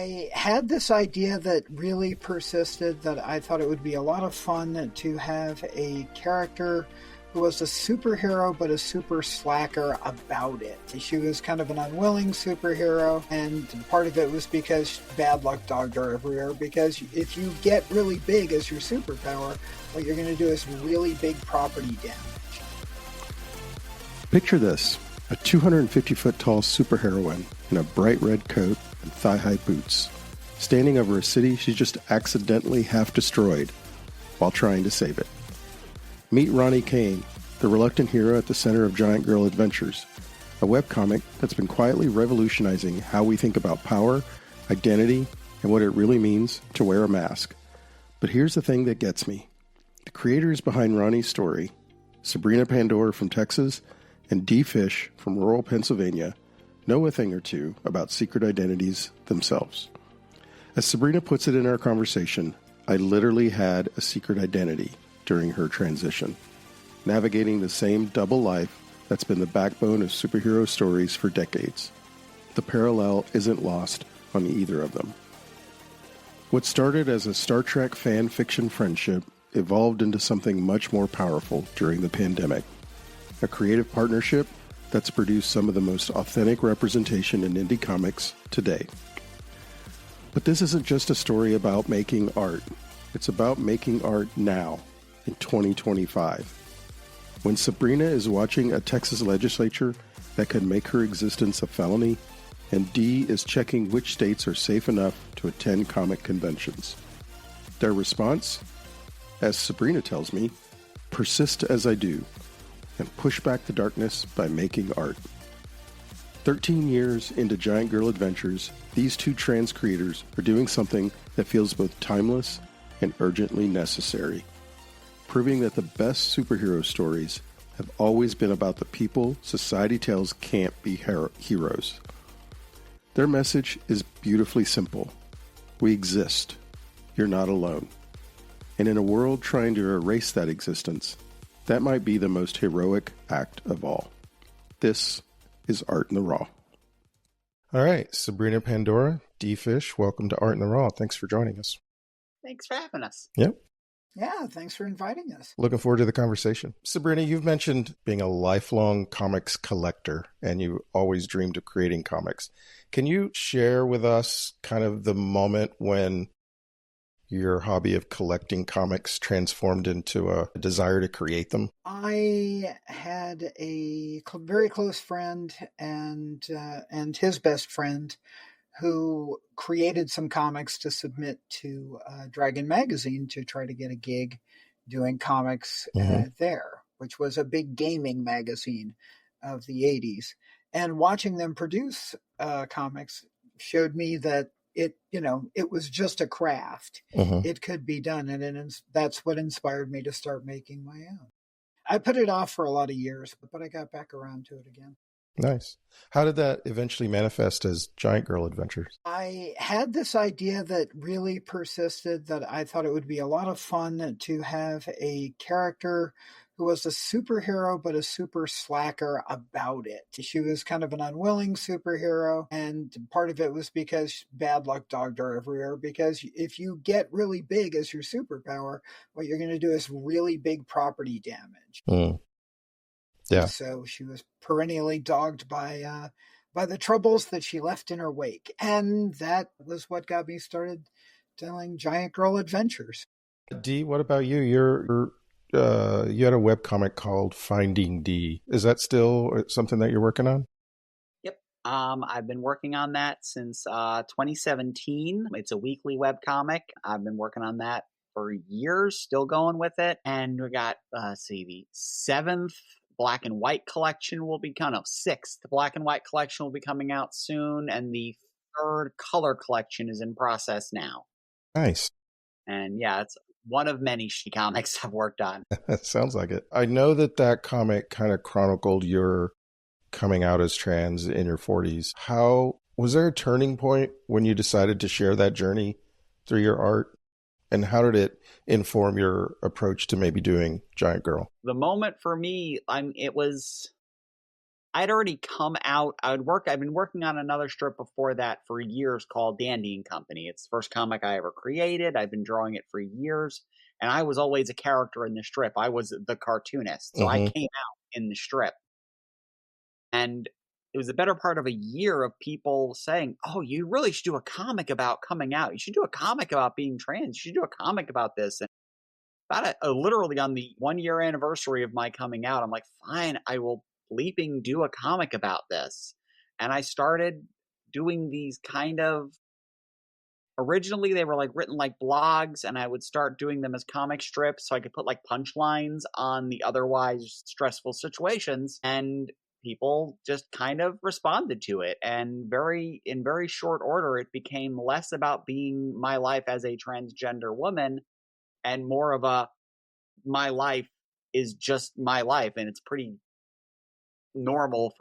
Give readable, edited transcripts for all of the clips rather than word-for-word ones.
I had this idea that really persisted, that I thought it would be a lot of fun to have a character who was a superhero but a super slacker about it. She was kind of an unwilling superhero, and part of it was because bad luck dogged her everywhere, because if you get really big as your superpower, what you're going to do is really big property damage. Picture this, a 250-foot tall superheroine in a bright red coat and thigh-high boots, standing over a city she just accidentally half-destroyed while trying to save it. Meet Ronnie Kane, the reluctant hero at the center of Giant Girl Adventures, a webcomic that's been quietly revolutionizing how we think about power, identity, and what it really means to wear a mask. But here's the thing that gets me. The creators behind Ronnie's story, Sabrina Pandora from Texas and D. Fish from rural Pennsylvania, know a thing or two about secret identities themselves. As Sabrina puts it in our conversation, I literally had a secret identity during her transition, navigating the same double life that's been the backbone of superhero stories for decades. The parallel isn't lost on either of them. What started as a Star Trek fan fiction friendship evolved into something much more powerful during the pandemic, a creative partnership that's produced some of the most authentic representation in indie comics today. But this isn't just a story about making art. It's about making art now, in 2025. When Sabrina is watching a Texas legislature that could make her existence a felony, and Dee is checking which states are safe enough to attend comic conventions. Their response? As Sabrina tells me, persist as I do, and push back the darkness by making art. 13 years into Giant Girl Adventures, these two trans creators are doing something that feels both timeless and urgently necessary, proving that the best superhero stories have always been about the people society tells can't be heroes. Their message is beautifully simple. We exist. You're not alone. And in a world trying to erase that existence, that might be the most heroic act of all. This is Art in the Raw. All right, Sabrina Pandora, D. Fish, welcome to Art in the Raw. Thanks for joining us. Thanks for having us. Yep. Yeah, thanks for inviting us. Looking forward to the conversation. Sabrina, you've mentioned being a lifelong comics collector, and you always dreamed of creating comics. Can you share with us kind of the moment when your hobby of collecting comics transformed into a desire to create them? I had a very close friend and his best friend who created some comics to submit to Dragon Magazine to try to get a gig doing comics there, which was a big gaming magazine of the 80s. And watching them produce comics showed me that it was just a craft. It could be done. And that's what inspired me to start making my own. I put it off for a lot of years, but I got back around to it again. Nice. How did that eventually manifest as Giant Girl Adventures? I had this idea that really persisted, that I thought it would be a lot of fun to have a character who was a superhero but a super slacker about it. She was kind of an unwilling superhero, and part of it was because bad luck dogged her everywhere, because if you get really big as your superpower, what you're going to do is really big property damage. Yeah. So she was perennially dogged by the troubles that she left in her wake. And that was what got me started telling Giant Girl Adventures. Dee, what about you? You had a webcomic called Finding Dee. Is that still something that you're working on? Yep. I've been working on that since 2017. It's a weekly webcomic. I've been working on that for years, still going with it. And we got, the 7th black and white collection will be sixth black and white collection will be coming out soon, and the 3rd color collection is in process now. Nice. And yeah, it's one of many comics I've worked on. Sounds like it. I know that comic kind of chronicled your coming out as trans in your 40s. How was there a turning point when you decided to share that journey through your art? And how did it inform your approach to maybe doing Giant Girl? The moment for me, it was I'd already come out. I've been working on another strip before that for years called Dandy and Company. It's the first comic I ever created. I've been drawing it for years, and I was always a character in the strip. I was the cartoonist, so I came out in the strip. And it was the better part of a year of people saying, "Oh, you really should do a comic about coming out. You should do a comic about being trans. You should do a comic about this." And about literally on the 1 year anniversary of my coming out, I'm like, fine, I will bleeping do a comic about this. And I started doing these kind of, originally they were like written like blogs, and I would start doing them as comic strips so I could put like punchlines on the otherwise stressful situations. And people just kind of responded to it. And in very short order, it became less about being my life as a transgender woman and more of a, my life is just my life, and it's pretty normal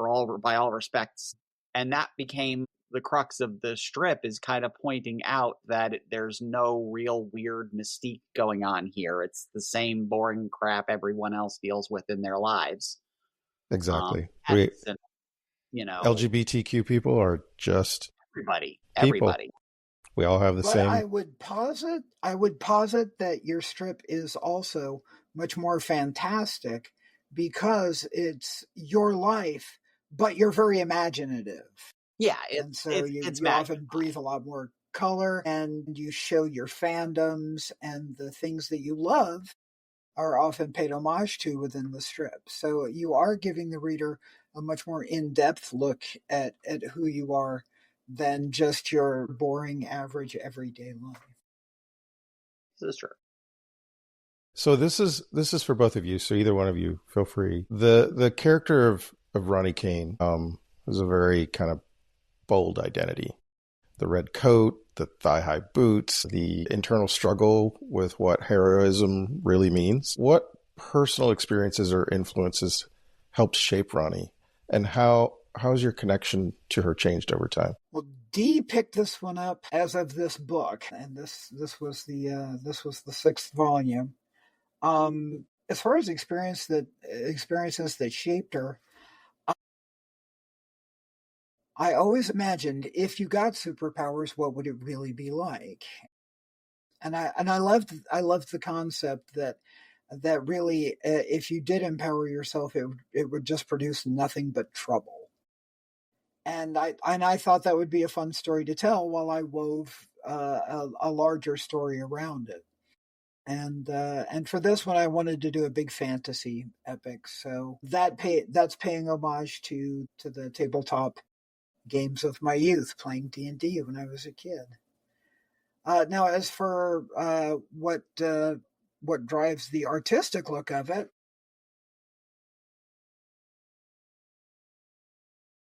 by all respects. And that became the crux of the strip, is kind of pointing out that there's no real weird mystique going on here. It's the same boring crap everyone else deals with in their lives. Exactly. LGBTQ people are just everybody. We all have the but same. I would posit that your strip is also much more fantastic because it's your life, but you're very imaginative. Yeah, and so you often breathe a lot more color, and you show your fandoms, and the things that you love are often paid homage to within the strip. So you are giving the reader a much more in-depth look at who you are than just your boring, average, everyday life. This is true. So this is for both of you. So either one of you, feel free. The character of Ronnie Kane is a very kind of bold identity. The red coat, the thigh-high boots, the internal struggle with what heroism really means. What personal experiences or influences helped shape Ronnie, and how has your connection to her changed over time? Well, Dee picked this one up as of this book, and this was the 6th volume. As far as experiences that shaped her, I always imagined, if you got superpowers, what would it really be like? And I loved the concept that really, if you did empower yourself, it would just produce nothing but trouble. And I thought that would be a fun story to tell while I wove a larger story around it. And for this one, I wanted to do a big fantasy epic, so that's paying homage to the tabletop games of my youth, playing D&D when I was a kid. Now, as for what drives the artistic look of it,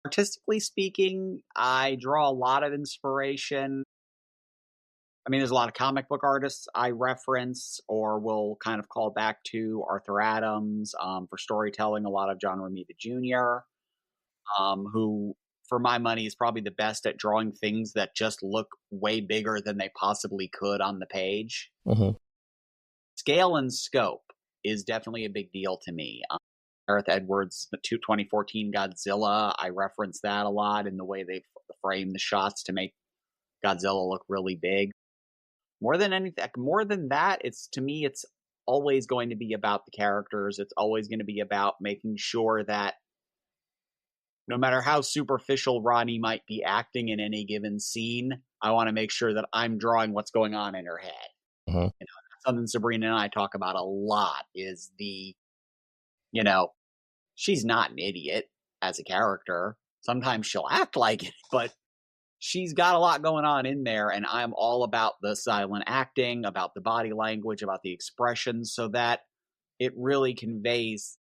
artistically speaking, I draw a lot of inspiration. I mean, there's a lot of comic book artists I reference or will kind of call back to. Arthur Adams, for storytelling, a lot of John Romita Jr., who, for my money, is probably the best at drawing things that just look way bigger than they possibly could on the page. Mm-hmm. Scale and scope is definitely a big deal to me. Gareth Edwards' 2014 Godzilla, I reference that a lot in the way they frame the shots to make Godzilla look really big. More than that, to me, it's always going to be about the characters. It's always going to be about making sure that no matter how superficial Ronnie might be acting in any given scene, I want to make sure that I'm drawing what's going on in her head. Mm-hmm. Something Sabrina and I talk about a lot is she's not an idiot as a character. Sometimes she'll act like it, but she's got a lot going on in there, and I'm all about the silent acting, about the body language, about the expressions, so that it really conveys,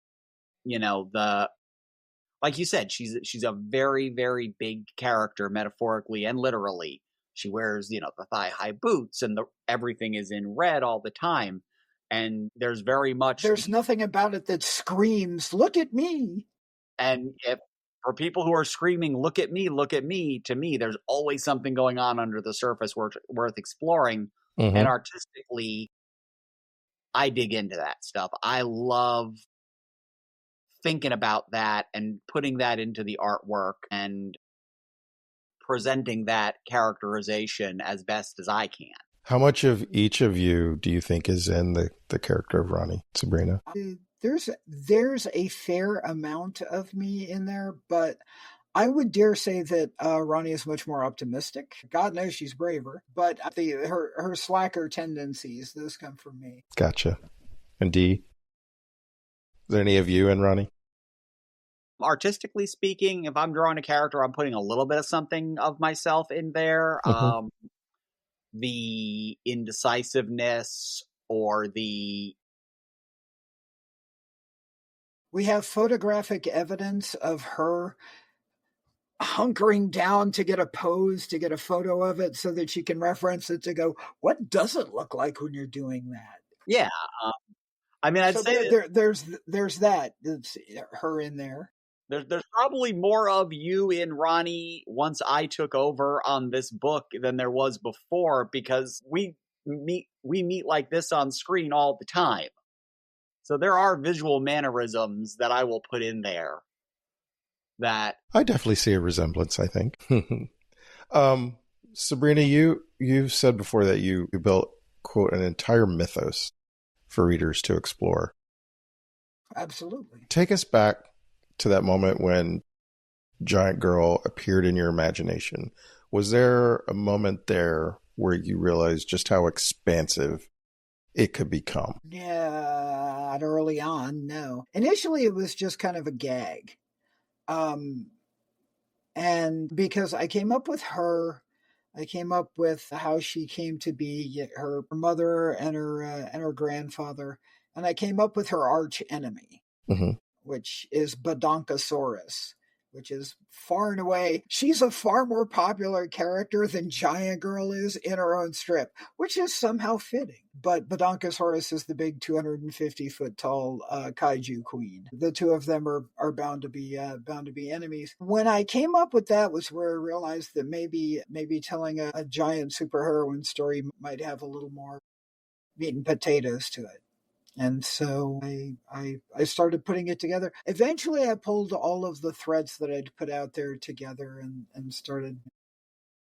like you said, she's a very, very big character, metaphorically and literally. She wears, the thigh-high boots, and everything is in red all the time. And there's nothing about it that screams, "Look at me." And for people who are screaming, look at me, to me, there's always something going on under the surface worth exploring. Mm-hmm. And artistically, I dig into that stuff. I love thinking about that and putting that into the artwork and presenting that characterization as best as I can. How much of each of you do you think is in the character of Ronnie, Sabrina? There's a fair amount of me in there, but I would dare say that Ronnie is much more optimistic. God knows she's braver, but her slacker tendencies, those come from me. Gotcha. And Dee, is there any of you in Ronnie? Artistically speaking, if I'm drawing a character, I'm putting a little bit of something of myself in there. Mm-hmm. The indecisiveness or we have photographic evidence of her hunkering down to get a pose, to get a photo of it so that she can reference it to go, what does it look like when you're doing that? Yeah. I mean, I'd say there's that. It's her in there. There's probably more of you in Ronnie once I took over on this book than there was before, because we meet like this on screen all the time. So there are visual mannerisms that I will put in there that I definitely see a resemblance, I think. Sabrina, you've said before that you built, quote, an entire mythos for readers to explore. Absolutely. Take us back to that moment when Giant Girl appeared in your imagination. Was there a moment there where you realized just how expansive it could become? Yeah, not early on, no. Initially, it was just kind of a gag. And because I came up with her, I came up with how she came to be, her mother and her grandfather, and I came up with her arch enemy, which is Badonkosaurus, which is far and away, she's a far more popular character than Giant Girl is in her own strip, which is somehow fitting. But Badonkosaurus is the big 250-foot tall kaiju queen. The two of them are bound to be enemies. When I came up with that was where I realized that maybe telling a giant superheroine story might have a little more meat and potatoes to it. And so I started putting it together. Eventually, I pulled all of the threads that I'd put out there together and started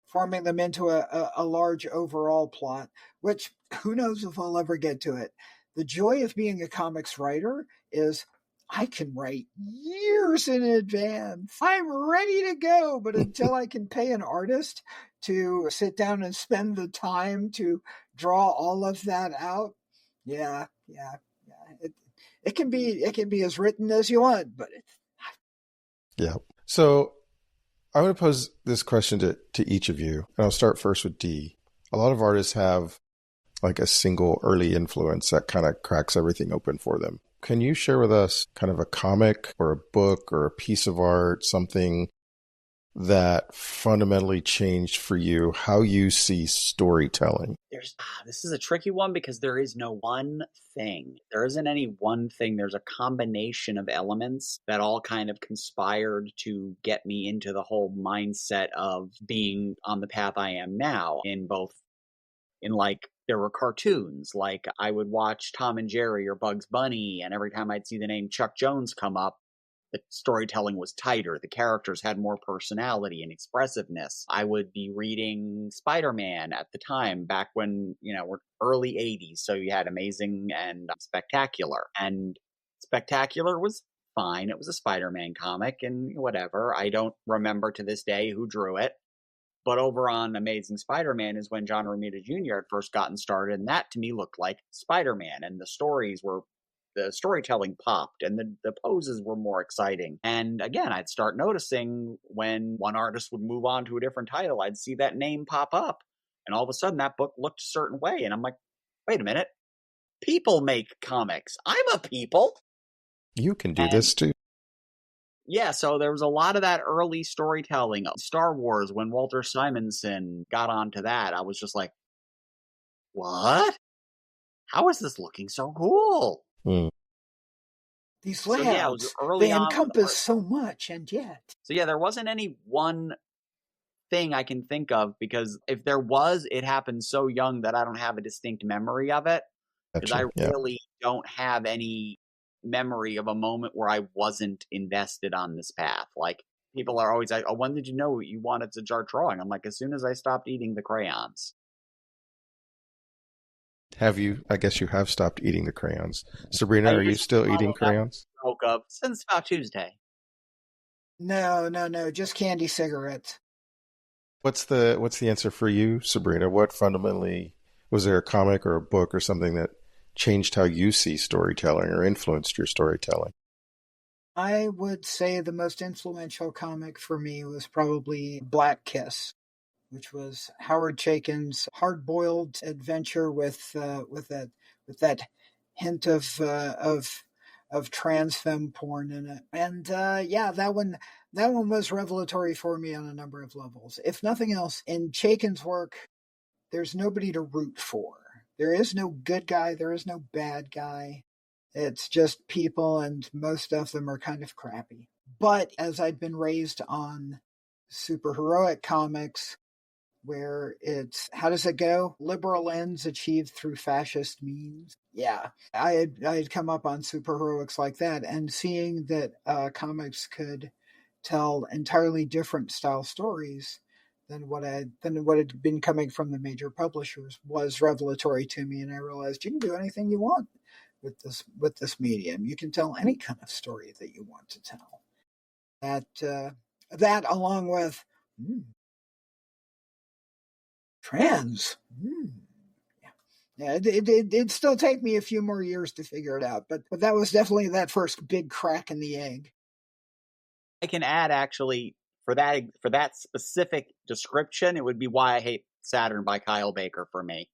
forming them into a large overall plot, which who knows if I'll ever get to it. The joy of being a comics writer is I can write years in advance. I'm ready to go, but until I can pay an artist to sit down and spend the time to draw all of that out, yeah. It can be as written as you want, but it's yeah. So I want to pose this question to each of you, and I'll start first with Dee. A lot of artists have like a single early influence that kind of cracks everything open for them. Can you share with us kind of a comic or a book or a piece of art, something that fundamentally changed for you how you see storytelling? This is a tricky one because there is no one thing. There isn't any one thing. There's a combination of elements that all kind of conspired to get me into the whole mindset of being on the path I am now, there were cartoons, like I would watch Tom and Jerry or Bugs Bunny, and every time I'd see the name Chuck Jones come up, the storytelling was tighter. The characters had more personality and expressiveness. I would be reading Spider-Man at the time, back when, we're early 80s. So you had Amazing and Spectacular. And Spectacular was fine. It was a Spider-Man comic and whatever. I don't remember to this day who drew it. But over on Amazing Spider-Man is when John Romita Jr. had first gotten started. And that to me looked like Spider-Man. And the storytelling popped and the poses were more exciting. And again, I'd start noticing when one artist would move on to a different title, I'd see that name pop up. And all of a sudden that book looked a certain way. And I'm like, wait a minute. People make comics. I'm a people. You can do this too. Yeah, so there was a lot of that early storytelling. Star Wars, when Walter Simonson got onto that, I was just like, what? How is this looking so cool? These layouts, they encompass so much, and yet. So yeah, there wasn't any one thing I can think of, because if there was, it happened so young that I don't have a distinct memory of it. Because I really don't have any memory of a moment where I wasn't invested on this path. Like, people are always like, "Oh, when did you know you wanted to start drawing?" I'm like, as soon as I stopped eating the crayons. Have you? I guess you have stopped eating the crayons. Sabrina, I are you usually still eating follow that crayons? joke of since about Tuesday. No, just candy cigarettes. What's the answer for you, Sabrina? What fundamentally was there a comic or a book or something that changed how you see storytelling or influenced your storytelling? I would say the most influential comic for me was probably Black Kiss, which was Howard Chaykin's hard-boiled adventure with that hint of trans femme porn in it. And yeah, that one was revelatory for me on a number of levels. If nothing else, in Chaykin's work, there's nobody to root for. There is no good guy, there is no bad guy. It's just people, and most of them are kind of crappy. But as I'd been raised on superheroic comics, where it's, how does it go? Liberal ends achieved through fascist means. Yeah, I had come up on superheroics like that, and seeing that comics could tell entirely different style stories than what had been coming from the major publishers was revelatory to me, and I realized you can do anything you want with this medium. You can tell any kind of story that you want to tell. That along with trans. Yeah, it'd still take me a few more years to figure it out, but that was definitely that first big crack in the egg. I can add actually for that specific description, it would be Why I Hate Saturn by Kyle Baker for me.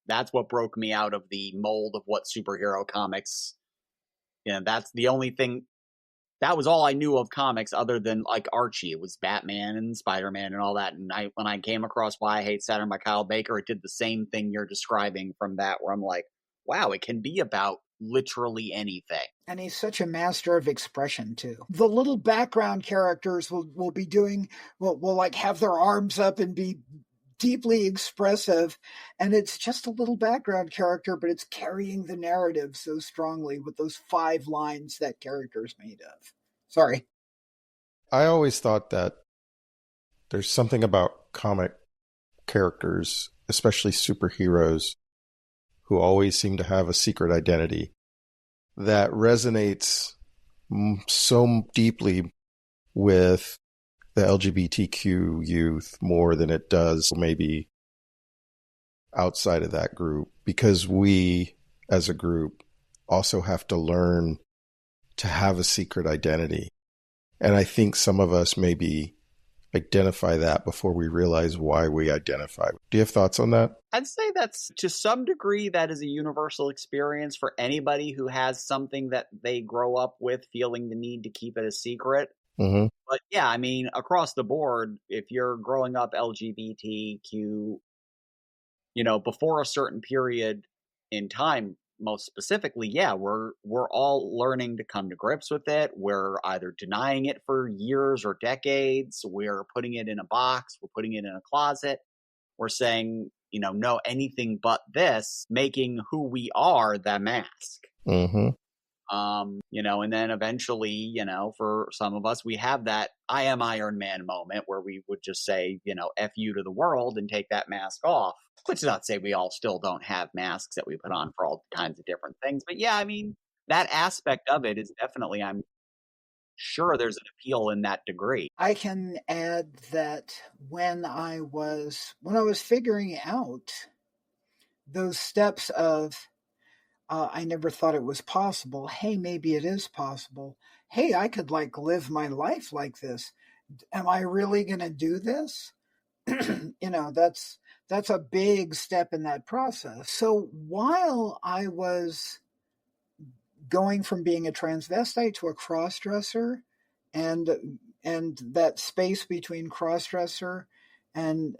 That's what broke me out of the mold of what superhero comics. That's the only thing. That was all I knew of comics other than like Archie. It was Batman and Spider-Man and all that. And when I came across Why I Hate Saturn by Kyle Baker, it did the same thing you're describing from that, where I'm like, wow, it can be about literally anything. And he's such a master of expression too. The little background characters will be doing will like have their arms up and be deeply expressive, and it's just a little background character, but it's carrying the narrative so strongly with those 5 lines that character's made of. Sorry. I always thought that there's something about comic characters, especially superheroes, who always seem to have a secret identity that resonates so deeply with the LGBTQ youth more than it does maybe outside of that group, because we as a group also have to learn to have a secret identity. And I think some of us maybe identify that before we realize why we identify. Do you have thoughts on that? I'd say that's to some degree that is a universal experience for anybody who has something that they grow up with, feeling the need to keep it a secret. Mm-hmm. But yeah, I mean, across the board, if you're growing up LGBTQ, before a certain period in time, most specifically, yeah, we're all learning to come to grips with it. We're either denying it for years or decades. We're putting it in a box. We're putting it in a closet. We're saying, no, anything but this, making who we are the mask. Mm-hmm. And then eventually, for some of us, we have that I am Iron Man moment where we would just say, F you to the world and take that mask off. Which is not to say we all still don't have masks that we put on for all kinds of different things. But yeah, I mean, that aspect of it is definitely, I'm sure there's an appeal in that degree. I can add that when I was figuring out those steps of I never thought it was possible. Hey, maybe it is possible. Hey, I could like live my life like this. Am I really going to do this? That's a big step in that process. So while I was going from being a transvestite to a crossdresser, and that space between crossdresser and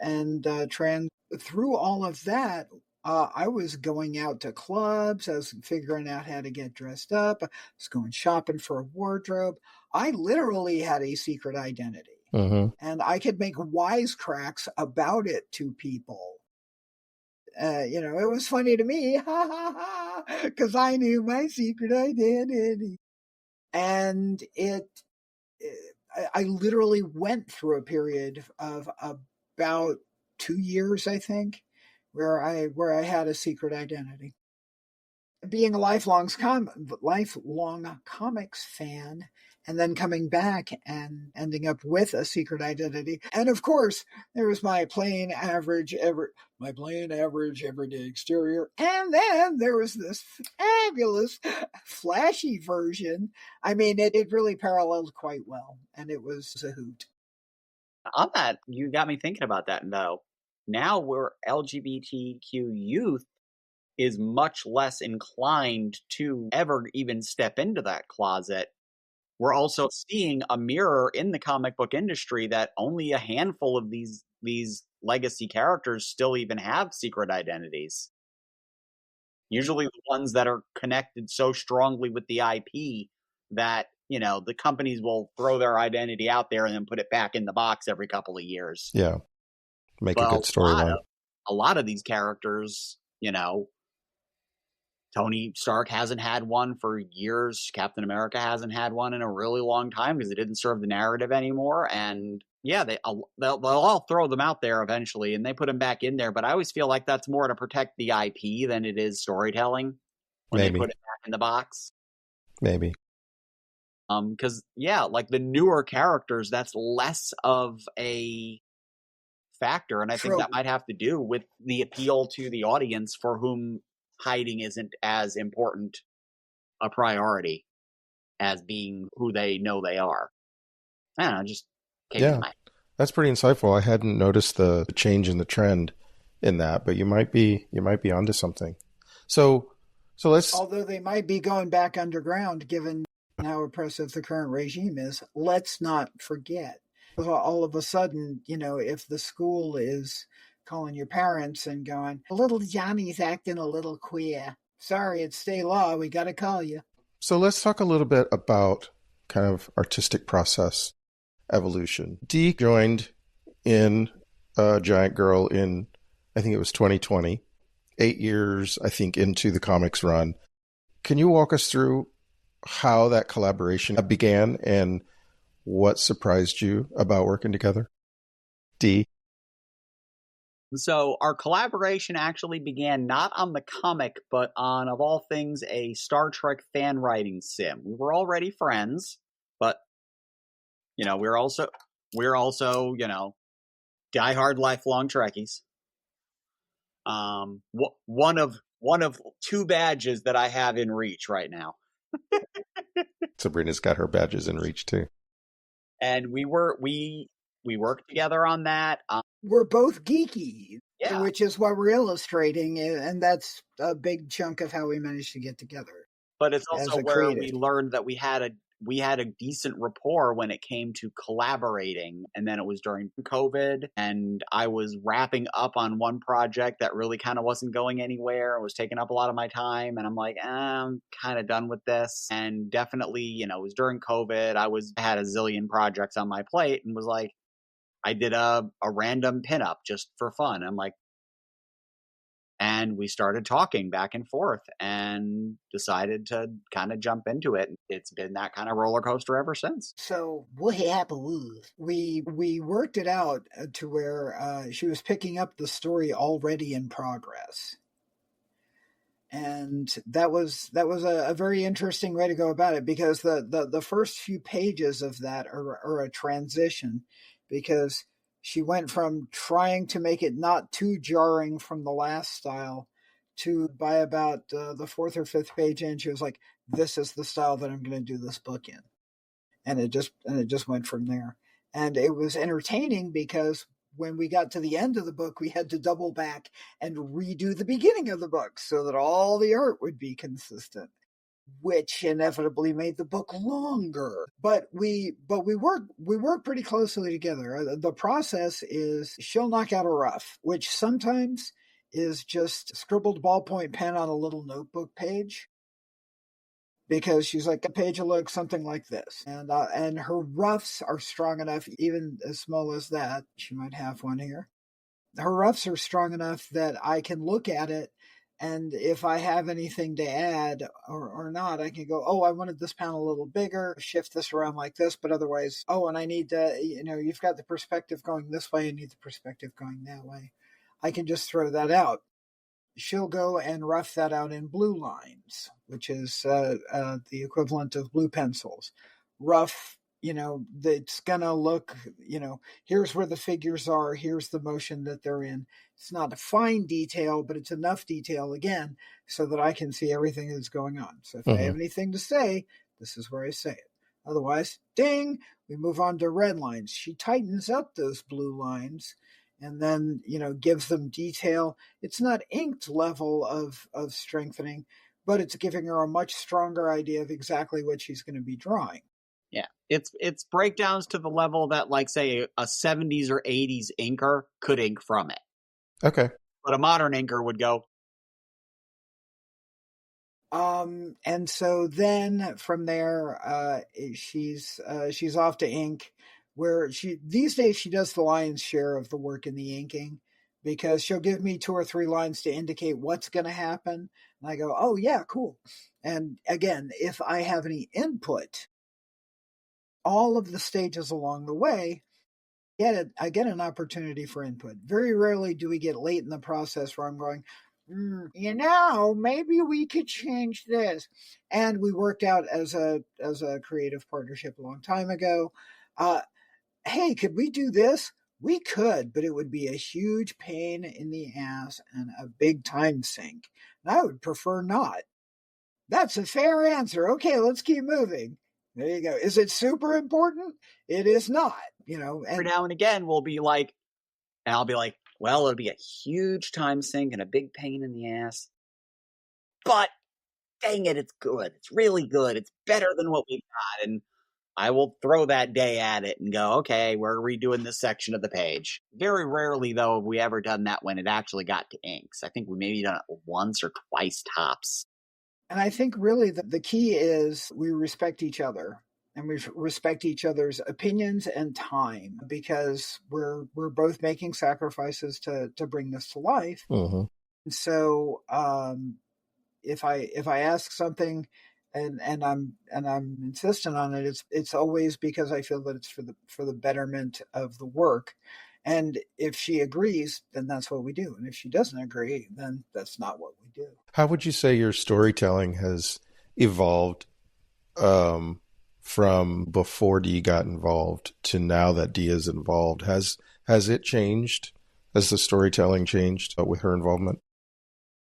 trans, through all of that, I was going out to clubs. I was figuring out how to get dressed up. I was going shopping for a wardrobe. I literally had a secret identity. Mm-hmm. And I could make wisecracks about it to people. it was funny to me, ha ha ha, because I knew my secret identity. And I literally went through a period of about 2 years, I think, where I had a secret identity. Being a lifelong comics fan, and then coming back and ending up with a secret identity. And of course, there was my plain average everyday exterior. And then there was this fabulous flashy version. I mean, it really paralleled quite well, and it was a hoot. On that, you got me thinking about that, though. Now we're LGBTQ youth is much less inclined to ever even step into that closet. We're also seeing a mirror in the comic book industry that only a handful of these legacy characters still even have secret identities. Usually the ones that are connected so strongly with the IP that, the companies will throw their identity out there and then put it back in the box every couple of years. Yeah. Make a good storyline. A lot of these characters, Tony Stark hasn't had one for years. Captain America hasn't had one in a really long time because it didn't serve the narrative anymore. And yeah, they'll all throw them out there eventually, and they put them back in there. But I always feel like that's more to protect the IP than it is storytelling when they put it back in the box. Maybe. Because like the newer characters, that's less of a factor, and I think that might have to do with the appeal to the audience for whom hiding isn't as important a priority as being who they know they are. I don't know, just came to mind. That's pretty insightful. I hadn't noticed the change in the trend in that, but you might be onto something. So let's. Although they might be going back underground, given how oppressive the current regime is, let's not forget. All of a sudden, if the school is calling your parents and going, little Johnny's acting a little queer. Sorry, it's state law. We got to call you. So let's talk a little bit about kind of artistic process evolution. Dee joined in Giant Girl in, I think it was 2020, 8 years, I think, into the comics run. Can you walk us through how that collaboration began and what surprised you about working together? Dee? So our collaboration actually began not on the comic, but on, of all things, a Star Trek fan writing sim. We were already friends, but we're also diehard lifelong Trekkies. One of two badges that I have in reach right now. Sabrina's got her badges in reach too. And we worked together on that. We're both geeky, yeah. Which is what we're illustrating, and that's a big chunk of how we managed to get together. But it's also where we learned that we had a decent rapport when it came to collaborating. And then it was during COVID, and I was wrapping up on one project that really kind of wasn't going anywhere. It was taking up a lot of my time, and I'm like, I'm kind of done with this. And definitely, it was during COVID. I had a zillion projects on my plate, and was like, I did a random pinup just for fun. I'm like, and we started talking back and forth and decided to kind of jump into it. It's been that kind of roller coaster ever since. So what happened was we worked it out to where she was picking up the story already in progress. And that was a very interesting way to go about it, because the first few pages of that are a transition, because she went from trying to make it not too jarring from the last style to, by about the fourth or fifth page in, she was like, this is the style that I'm going to do this book in. And it just went from there. And it was entertaining because when we got to the end of the book, we had to double back and redo the beginning of the book so that all the art would be consistent, which inevitably made the book longer. But we work pretty closely together. The process is she'll knock out a rough, which sometimes is just scribbled ballpoint pen on a little notebook page, because she's like, a page will look something like this. And her roughs are strong enough, even as small as that. She might have one here. her roughs are strong enough that I can look at it, and if I have anything to add or not, I can go, oh, I wanted this panel a little bigger, shift this around like this, but otherwise, oh, and I need to, you've got the perspective going this way, I need the perspective going that way. I can just throw that out. She'll go and rough that out in blue lines, which is the equivalent of blue pencils. Rough, it's going to look, here's where the figures are, here's the motion that they're in. It's not a fine detail, but it's enough detail, again, so that I can see everything that's going on. So if I have anything to say, this is where I say it. Otherwise, ding, we move on to red lines. She tightens up those blue lines and then, gives them detail. It's not inked level of strengthening, but it's giving her a much stronger idea of exactly what she's going to be drawing. Yeah, it's breakdowns to the level that, like, say, a 70s or 80s inker could ink from it. Okay. But a modern inker would go. And so then from there, she's off to ink, where these days she does the lion's share of the work in the inking, because she'll give me 2 or 3 lines to indicate what's going to happen. And I go, oh yeah, cool. And again, if I have any input, all of the stages along the way, I get an opportunity for input. Very rarely do we get late in the process where I'm going, maybe we could change this. And we worked out as a creative partnership a long time ago. Hey, could we do this? We could, but it would be a huge pain in the ass and a big time sink. And I would prefer not. That's a fair answer. Okay, let's keep moving. There you go. Is it super important? It is not, And every now and again, we'll be like, and I'll be like, well, it'll be a huge time sink and a big pain in the ass. But dang it, it's good. It's really good. It's better than what we've got. And I will throw that day at it and go, okay, we're redoing this section of the page. Very rarely, though, have we ever done that when it actually got to inks. I think we maybe done it once or twice tops. And I think really the key is we respect each other, and we respect each other's opinions and time, because we're both making sacrifices to bring this to life. And so if I ask something and I'm insistent on it, it's always because I feel that it's for the betterment of the work. And if she agrees, then that's what we do. And if she doesn't agree, then that's not what we do. How would you say your storytelling has evolved from before Dee got involved to now that Dee is involved? Has it changed? Has the storytelling changed with her involvement?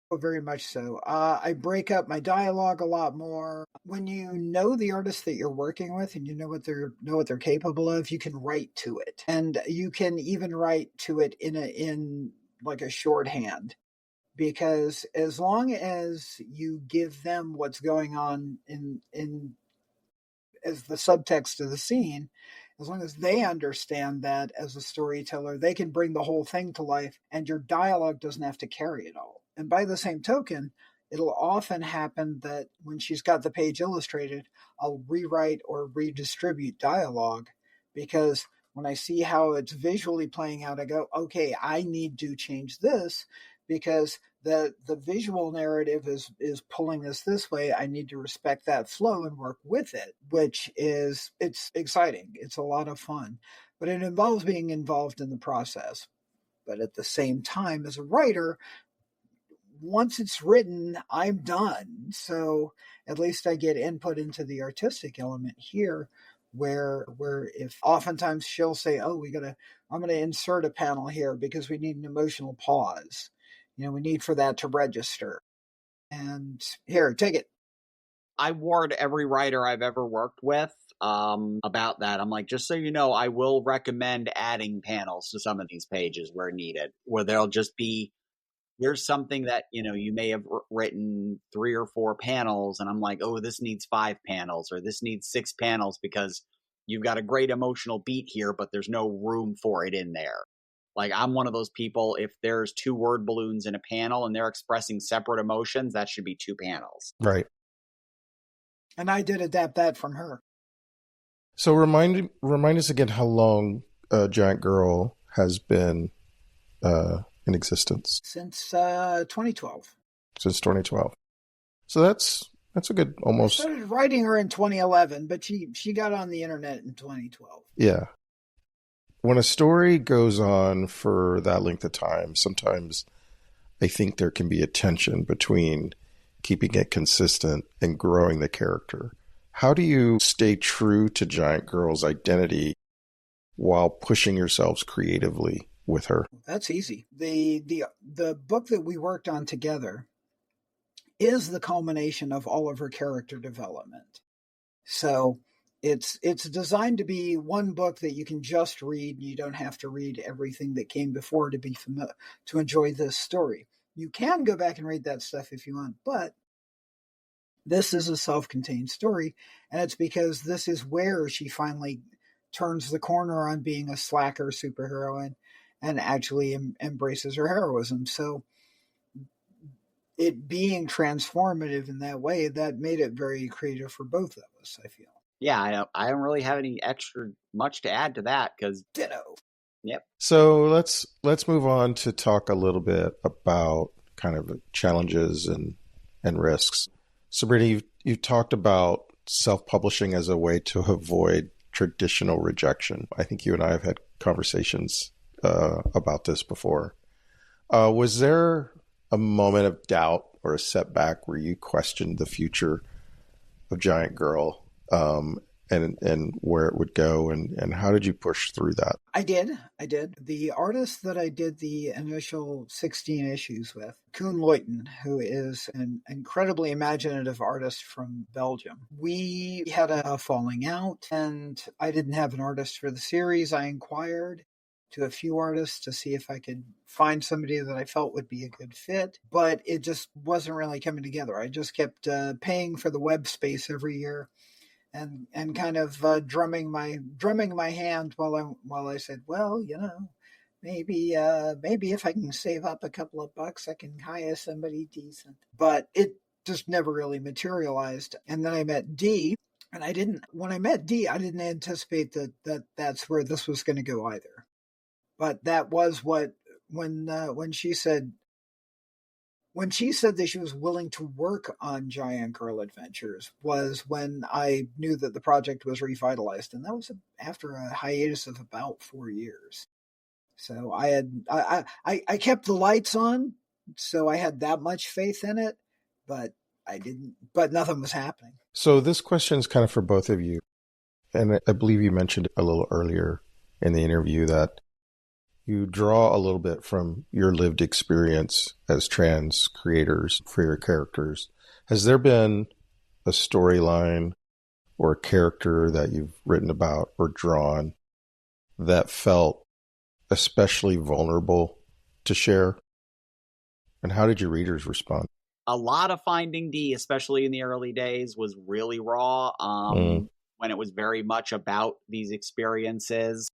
Oh, very much so. I break up my dialogue a lot more. When you know the artist that you're working with and you know what they're capable of, you can write to it, and you can even write to it in like a shorthand, because as long as you give them what's going on in as the subtext of the scene, as long as they understand that as a storyteller, they can bring the whole thing to life, and your dialogue doesn't have to carry it all. And by the same token, it'll often happen that when she's got the page illustrated, I'll rewrite or redistribute dialogue, because when I see how it's visually playing out, I go, okay, I need to change this because the visual narrative is pulling this way. I need to respect that flow and work with it, it's exciting. It's a lot of fun, but it involves being involved in the process. But at the same time, as a writer, once it's written, I'm done. So at least I get input into the artistic element here, where if oftentimes she'll say, oh, I'm going to insert a panel here because we need an emotional pause. We need for that to register. And here, take it. I warned every writer I've ever worked with about that. I'm like, just so you know, I will recommend adding panels to some of these pages where needed, where there'll just be, here's something that, you may have written 3 or 4 panels, and I'm like, oh, this needs 5 panels, or this needs 6 panels because you've got a great emotional beat here, but there's no room for it in there. Like, I'm one of those people, if there's 2 word balloons in a panel and they're expressing separate emotions, that should be 2 panels. Right. And I did adapt that from her. So remind us again how long Giant Girl has been in existence? Since 2012. Since 2012. So that's a good I almost. started writing her in 2011, but she got on the internet in 2012. Yeah. When a story goes on for that length of time, sometimes I think there can be a tension between keeping it consistent and growing the character. How do you stay true to Giant Girl's identity while pushing yourselves creatively with her? That's easy. The book that we worked on together is the culmination of all of her character development. So it's designed to be one book that you can just read. You don't have to read everything that came before to be familiar, to enjoy this story. You can go back and read that stuff if you want, but this is a self-contained story, and it's because this is where she finally turns the corner on being a slacker superheroine and actually embraces her heroism. So it being transformative in that way, that made it very creative for both of us, I feel. Yeah, I don't really have any extra much to add to that because Ditto. Yep. So let's move on to talk a little bit about kind of challenges and risks. Sabrina, you've talked about self-publishing as a way to avoid traditional rejection. I think you and I have had conversations about this before. Was there a moment of doubt or a setback where you questioned the future of Giant Girl and where it would go, and how did you push through that? I did. The artist that I did the initial 16 issues with, Koen Leuten, who is an incredibly imaginative artist from Belgium, we had a falling out, and I didn't have an artist for the series. I inquired to a few artists to see if I could find somebody that I felt would be a good fit, but it just wasn't really coming together. I just kept paying for the web space every year, and kind of drumming my hand while I said, well, maybe if I can save up a couple of bucks, I can hire somebody decent. But it just never really materialized. And then I met Dee, and when I met Dee, I didn't anticipate that's where this was going to go either. But that was when she said that she was willing to work on Giant Girl Adventures was when I knew that the project was revitalized, and that was after a hiatus of about 4 years. So I kept the lights on, so I had that much faith in it, but nothing was happening. So this question is kind of for both of you, and I believe you mentioned a little earlier in the interview that you draw a little bit from your lived experience as trans creators for your characters. Has there been a storyline or a character that you've written about or drawn that felt especially vulnerable to share? And how did your readers respond? A lot of Finding D, especially in the early days, was really raw when it was very much about these experiences.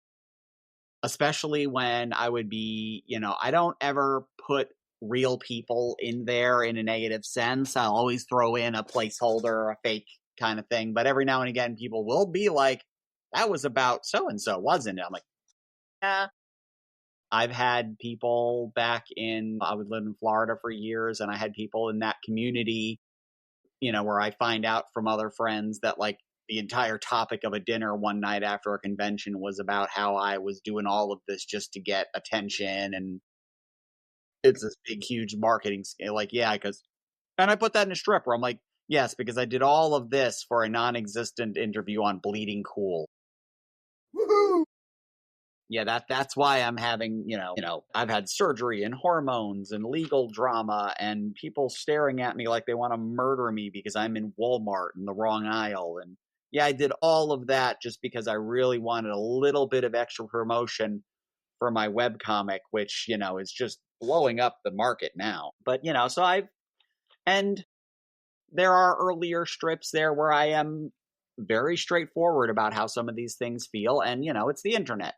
Especially when I would be, I don't ever put real people in there in a negative sense. I'll always throw in a placeholder, a fake kind of thing. But every now and again, people will be like, that was about so-and-so, wasn't it? I'm like, yeah. I've had people I would live in Florida for years, and I had people in that community, where I find out from other friends that like, the entire topic of a dinner one night after a convention was about how I was doing all of this just to get attention. And it's this big, huge marketing scale. Like, yeah, and I put that in a strip where I'm like, yes, because I did all of this for a non-existent interview on Bleeding Cool. Woohoo! Yeah, that's why I'm having, I've had surgery and hormones and legal drama and people staring at me like they want to murder me because I'm in Walmart in the wrong aisle. And yeah, I did all of that just because I really wanted a little bit of extra promotion for my webcomic, which, is just blowing up the market now. But, and there are earlier strips there where I am very straightforward about how some of these things feel. And, it's the internet.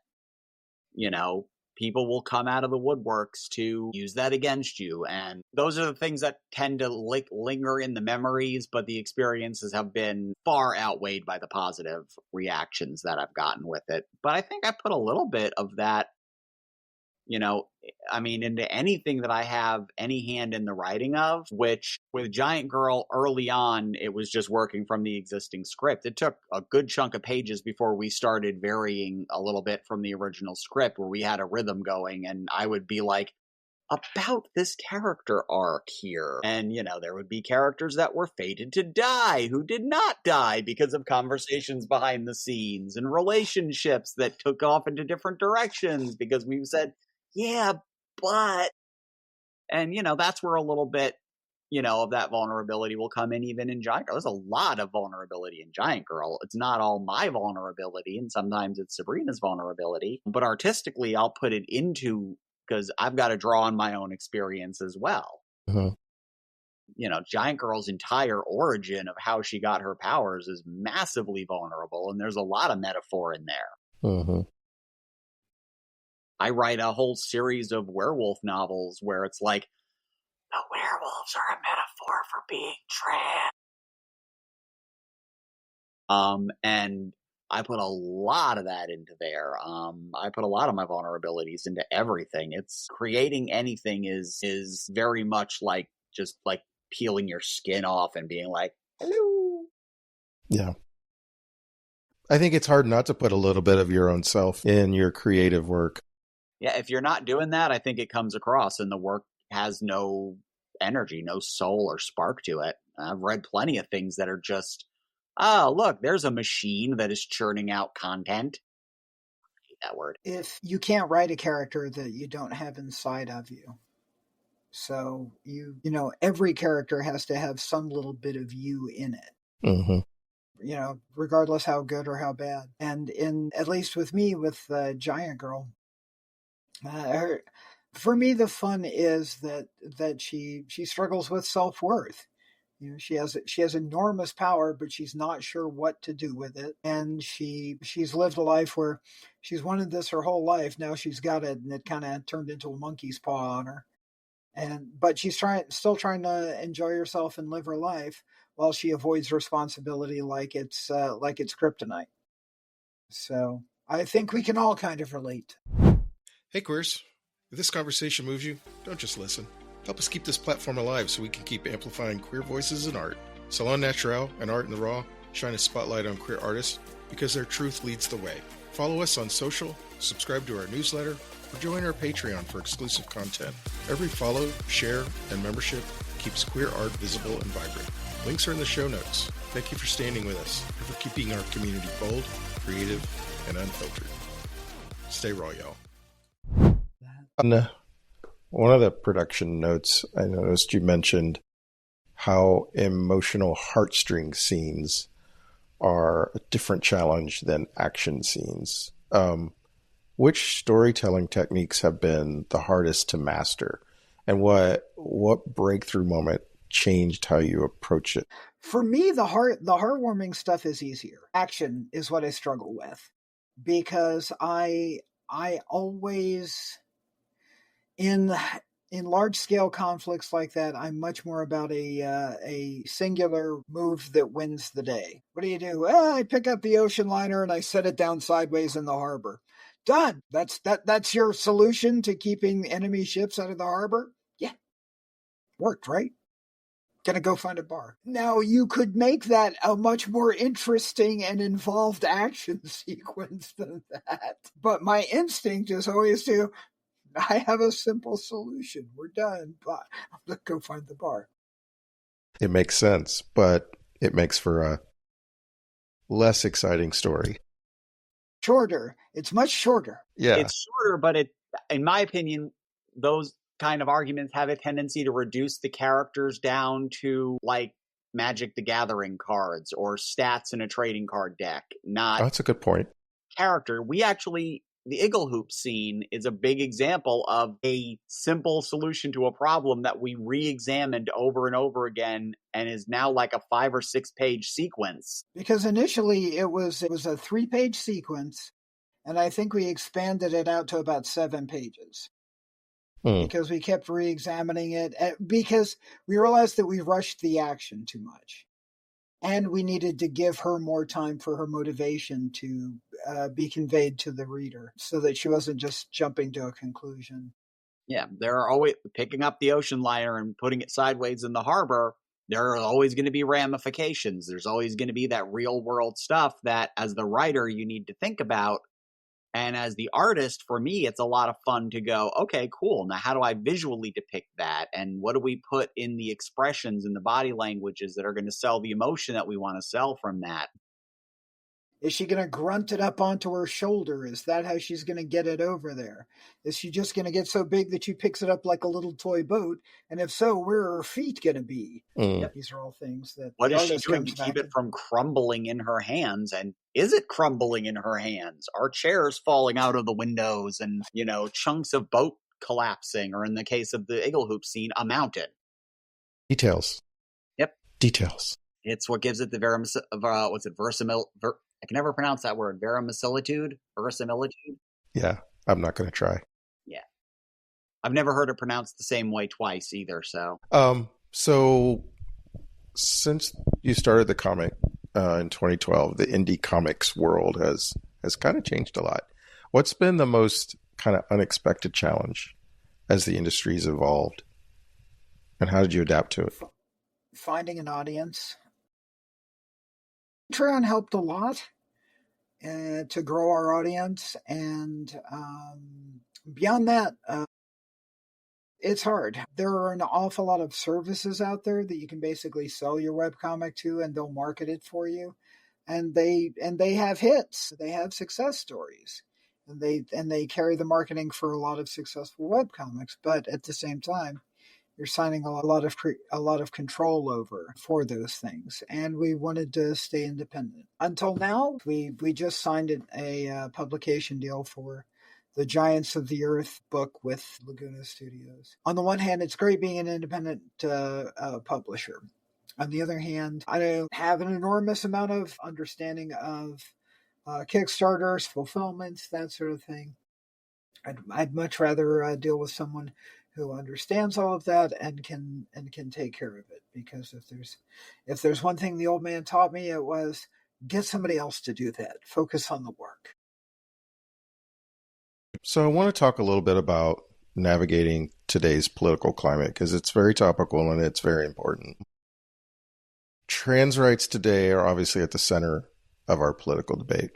People will come out of the woodworks to use that against you. And those are the things that tend to linger in the memories, but the experiences have been far outweighed by the positive reactions that I've gotten with it. But I think I put a little bit of that I mean, into anything that I have any hand in the writing of, which with Giant Girl early on, it was just working from the existing script. It took a good chunk of pages before we started varying a little bit from the original script where we had a rhythm going, and I would be like, about this character arc here. And, there would be characters that were fated to die who did not die because of conversations behind the scenes, and relationships that took off into different directions because we said, yeah, but, and, that's where a little bit, of that vulnerability will come in even in Giant Girl. There's a lot of vulnerability in Giant Girl. It's not all my vulnerability, and sometimes it's Sabrina's vulnerability, but artistically I'll put it into, because I've got to draw on my own experience as well. Uh-huh. Giant Girl's entire origin of how she got her powers is massively vulnerable, and there's a lot of metaphor in there. Uh-huh. I write a whole series of werewolf novels where it's like, the werewolves are a metaphor for being trans. And I put a lot of that into there. I put a lot of my vulnerabilities into everything. It's creating anything is very much like just like peeling your skin off and being like, hello. Yeah. I think it's hard not to put a little bit of your own self in your creative work. Yeah, if you're not doing that, I think it comes across and the work has no energy, no soul or spark to it. I've read plenty of things that are just, oh, look, there's a machine that is churning out content. I hate that word. If you can't write a character that you don't have inside of you. So every character has to have some little bit of you in it. Mm-hmm. Regardless how good or how bad. And at least with me, with Giant Girl, for me, the fun is that she struggles with self-worth. She has enormous power, but she's not sure what to do with it. And she's lived a life where she's wanted this her whole life. Now she's got it, and it kind of turned into a monkey's paw on her. But she's still trying to enjoy herself and live her life while she avoids responsibility like it's kryptonite. So I think we can all kind of relate. Hey, queers. If this conversation moves you, don't just listen. Help us keep this platform alive so we can keep amplifying queer voices in art. Salon Naturel and Art in the Raw shine a spotlight on queer artists because their truth leads the way. Follow us on social, subscribe to our newsletter, or join our Patreon for exclusive content. Every follow, share, and membership keeps queer art visible and vibrant. Links are in the show notes. Thank you for standing with us and for keeping our community bold, creative, and unfiltered. Stay raw, y'all. On one of the production notes, I noticed you mentioned how emotional heartstring scenes are a different challenge than action scenes. Which storytelling techniques have been the hardest to master, and what breakthrough moment changed how you approach it? For me, the heartwarming stuff is easier. Action is what I struggle with, because I always, in large scale conflicts like that, I'm much more about a singular move that wins the day. What do? Well, I pick up the ocean liner and I set it down sideways in the harbor. Done. That's your solution to keeping enemy ships out of the harbor? Yeah. Worked, right? Gonna go find a bar. Now, you could make that a much more interesting and involved action sequence than that. But my instinct is always to, I have a simple solution. We're done. But let's go find the bar. It makes sense, but it makes for a less exciting story. Shorter. It's much shorter. Yeah. It's shorter, but in my opinion, those kind of arguments have a tendency to reduce the characters down to like Magic the Gathering cards or stats in a trading card deck, not That's a good point. character. The Eagle Hoop scene is a big example of a simple solution to a problem that we re-examined over and over again and is now like a 5 or 6 page sequence. Because initially it was a 3-page sequence, and I think we expanded it out to about 7 pages. Because we kept re-examining it, because we realized that we rushed the action too much. And we needed to give her more time for her motivation to be conveyed to the reader, so that she wasn't just jumping to a conclusion. Yeah, there are always picking up the ocean liner and putting it sideways in the harbor. There are always going to be ramifications. There's always going to be that real world stuff that, as the writer, you need to think about. And as the artist, for me, it's a lot of fun to go, okay, cool. Now, how do I visually depict that? And what do we put in the expressions and the body languages that are going to sell the emotion that we want to sell from that? Is she going to grunt it up onto her shoulder? Is that how she's going to get it over there? Is she just going to get so big that she picks it up like a little toy boat? And if so, where are her feet going to be? Mm. These are all things that What the is she artist doing to comes keep back it from crumbling in her hands? And is it crumbling in her hands? Are chairs falling out of the windows and, chunks of boat collapsing? Or in the case of the Eagle Hoop scene, a mountain? Details. Yep. Details. It's what gives it the I can never pronounce that word. Verisimilitude? Verisimilitude? Yeah, I'm not going to try. Yeah. I've never heard it pronounced the same way twice either, so. So since you started the comic in 2012, the indie comics world has kind of changed a lot. What's been the most kind of unexpected challenge as the industry's evolved? And how did you adapt to it? Finding an audience. Patreon helped a lot to grow our audience, and beyond that, it's hard. There are an awful lot of services out there that you can basically sell your webcomic to, and they'll market it for you, and they have hits, they have success stories, and they carry the marketing for a lot of successful webcomics. But at the same time, you're signing a lot of control over for those things, and we wanted to stay independent. Until now, we just signed a publication deal for the Giants of the Earth book with Laguna Studios. On the one hand, it's great being an independent publisher. On the other hand, I don't have an enormous amount of understanding of Kickstarters, fulfillments, that sort of thing. I'd much rather deal with someone who understands all of that and can take care of it. Because if there's one thing the old man taught me, it was get somebody else to do that. Focus on the work. So I want to talk a little bit about navigating today's political climate, because it's very topical and it's very important. Trans rights today are obviously at the center of our political debate.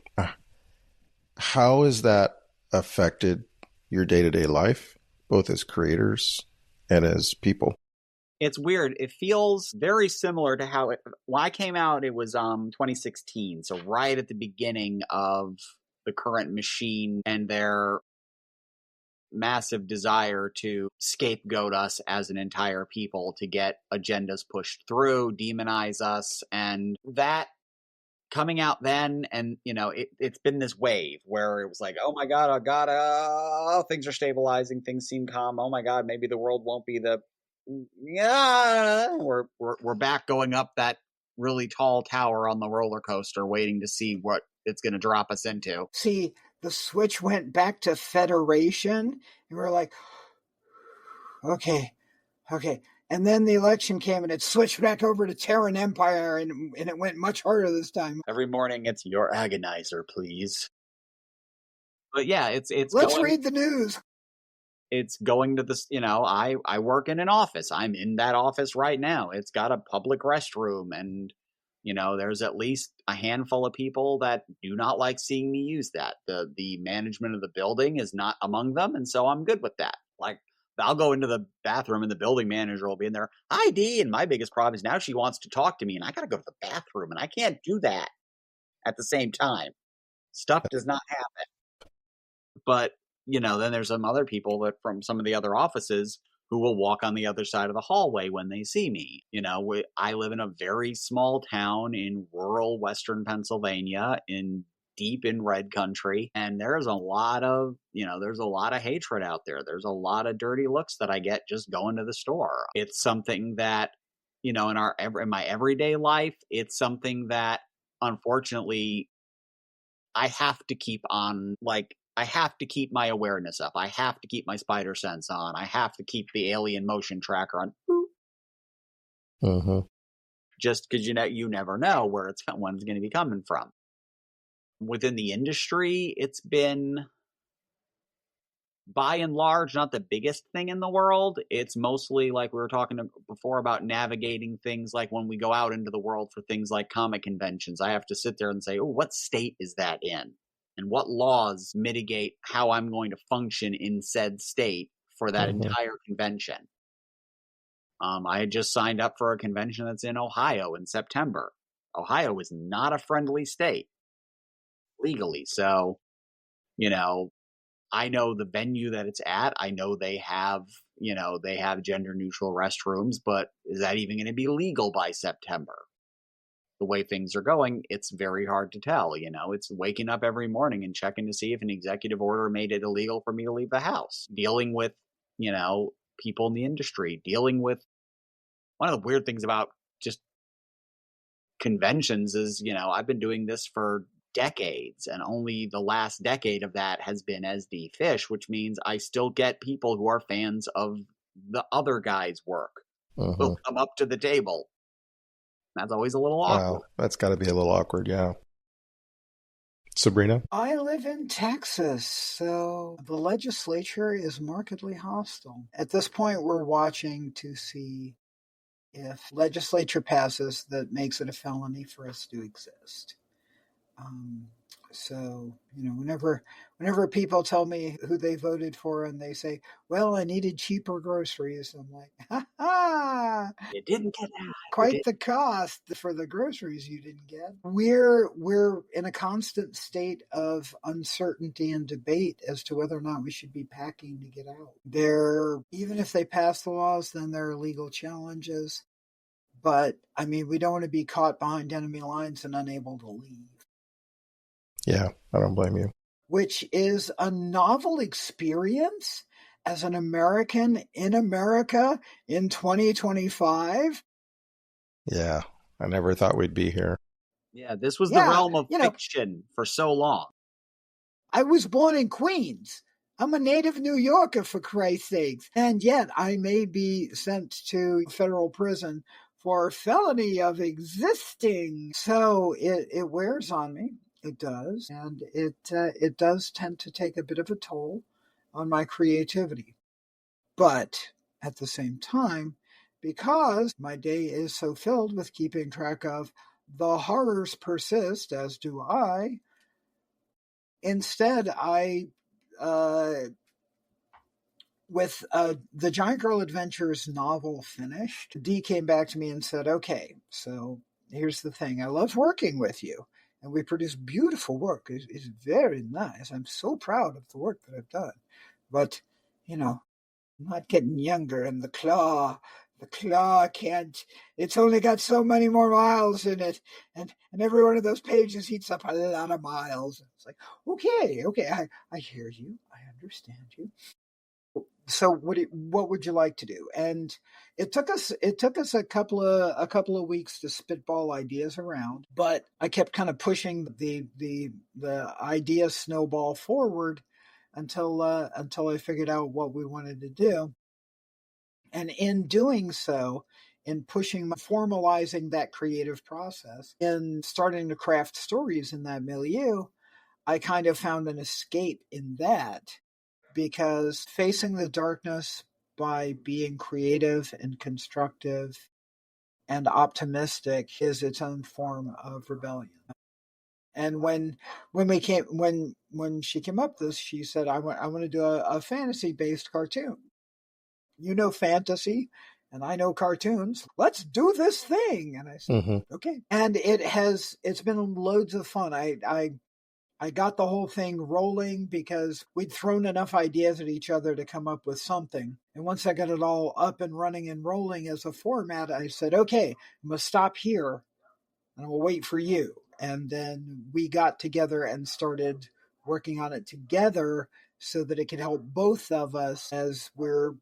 How has that affected your day-to-day life, both as creators and as people? It's weird. It feels very similar to how when I came out, it was 2016. So right at the beginning of the current machine and their massive desire to scapegoat us as an entire people to get agendas pushed through, demonize us. And that coming out then, and it's been this wave where it was like, oh my god, things are stabilizing, things seem calm, oh my god, maybe the world won't be we're back going up that really tall tower on the roller coaster waiting to see what it's going to drop us into. See, the switch went back to Federation, and we're like, okay. And then the election came, and it switched back over to Terran Empire, and it went much harder this time. Every morning, it's your agonizer, please. But yeah, it's let's read the news. It's going to this, I work in an office. I'm in that office right now. It's got a public restroom, and there's at least a handful of people that do not like seeing me use that. The management of the building is not among them, and so I'm good with that. Like, I'll go into the bathroom and the building manager will be in there, ID, and my biggest problem is now she wants to talk to me, and I got to go to the bathroom, and I can't do that at the same time. Stuff does not happen. But, then there's some other people that from some of the other offices who will walk on the other side of the hallway when they see me. I live in a very small town in rural Western Pennsylvania deep in red country. And there's a lot of, hatred out there. There's a lot of dirty looks that I get just going to the store. It's something that, in my everyday life, it's something that unfortunately I have to keep on, I have to keep my awareness up. I have to keep my spider sense on. I have to keep the alien motion tracker on. Mm-hmm. Just because you never know where when it's going to be coming from. Within the industry, it's been, by and large, not the biggest thing in the world. It's mostly like we were talking before about navigating things like when we go out into the world for things like comic conventions. I have to sit there and say, oh, what state is that in? And what laws mitigate how I'm going to function in said state for that entire convention? I had just signed up for a convention that's in Ohio in September. Ohio is not a friendly state legally. So, I know the venue that it's at. I know they have gender neutral restrooms, but is that even going to be legal by September? The way things are going, it's very hard to tell. It's waking up every morning and checking to see if an executive order made it illegal for me to leave the house, dealing with, people in the industry, dealing with one of the weird things about just conventions is, I've been doing this for decades, and only the last decade of that has been as the Fish, which means I still get people who are fans of the other guy's work who come up to the table. That's always a little awkward. Wow, that's got to be a little awkward, yeah. Sabrina? I live in Texas, so the legislature is markedly hostile. At this point, we're watching to see if legislature passes that makes it a felony for us to exist. So, whenever people tell me who they voted for and they say, well, I needed cheaper groceries, I'm like, ha ha! You didn't get that. Quite the cost for the groceries you didn't get. We're in a constant state of uncertainty and debate as to whether or not we should be packing to get out. Even if they pass the laws, then there are legal challenges. But, we don't want to be caught behind enemy lines and unable to leave. Yeah, I don't blame you. Which is a novel experience as an American in America in 2025. Yeah, I never thought we'd be here. Yeah, this was the realm of fiction for so long. I was born in Queens. I'm a native New Yorker, for Christ's sakes. And yet I may be sent to federal prison for felony of existing. So it wears on me. It does. And it does tend to take a bit of a toll on my creativity. But at the same time, because my day is so filled with keeping track of the horrors persist, as do I, instead with the Giant Girl Adventures novel finished, Dee came back to me and said, okay, so here's the thing. I love working with you, and we produce beautiful work. It's very nice. I'm so proud of the work that I've done. But, I'm not getting younger, and the claw can't, it's only got so many more miles in it, and every one of those pages eats up a lot of miles. It's like, okay, I hear you, I understand you. So what would you like to do? And it took us a couple of weeks to spitball ideas around, but I kept kind of pushing the idea snowball forward until I figured out what we wanted to do. And in doing so, in formalizing that creative process, in starting to craft stories in that milieu, I kind of found an escape in that, because facing the darkness by being creative and constructive and optimistic is its own form of rebellion. And when she came up with this, she said, I want to do a fantasy-based cartoon. Fantasy, and I know cartoons. Let's do this thing. And I said, okay. And it's been loads of fun. I got the whole thing rolling because we'd thrown enough ideas at each other to come up with something. And once I got it all up and running and rolling as a format, I said, okay, I'm going to stop here and I'll wait for you. And then we got together and started working on it together so that it could help both of us as we're,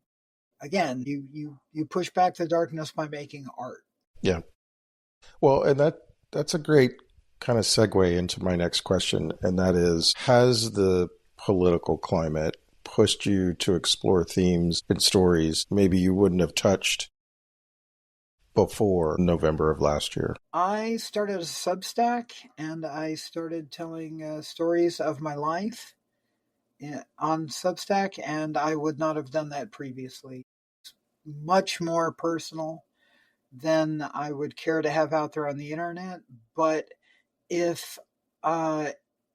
again, you push back the darkness by making art. Yeah. Well, and that's a great kind of segue into my next question, and that is, has the political climate pushed you to explore themes and stories maybe you wouldn't have touched before November of last year? I started a Substack, and I started telling stories of my life on Substack, and I would not have done that previously. Much more personal than I would care to have out there on the internet. But if uh,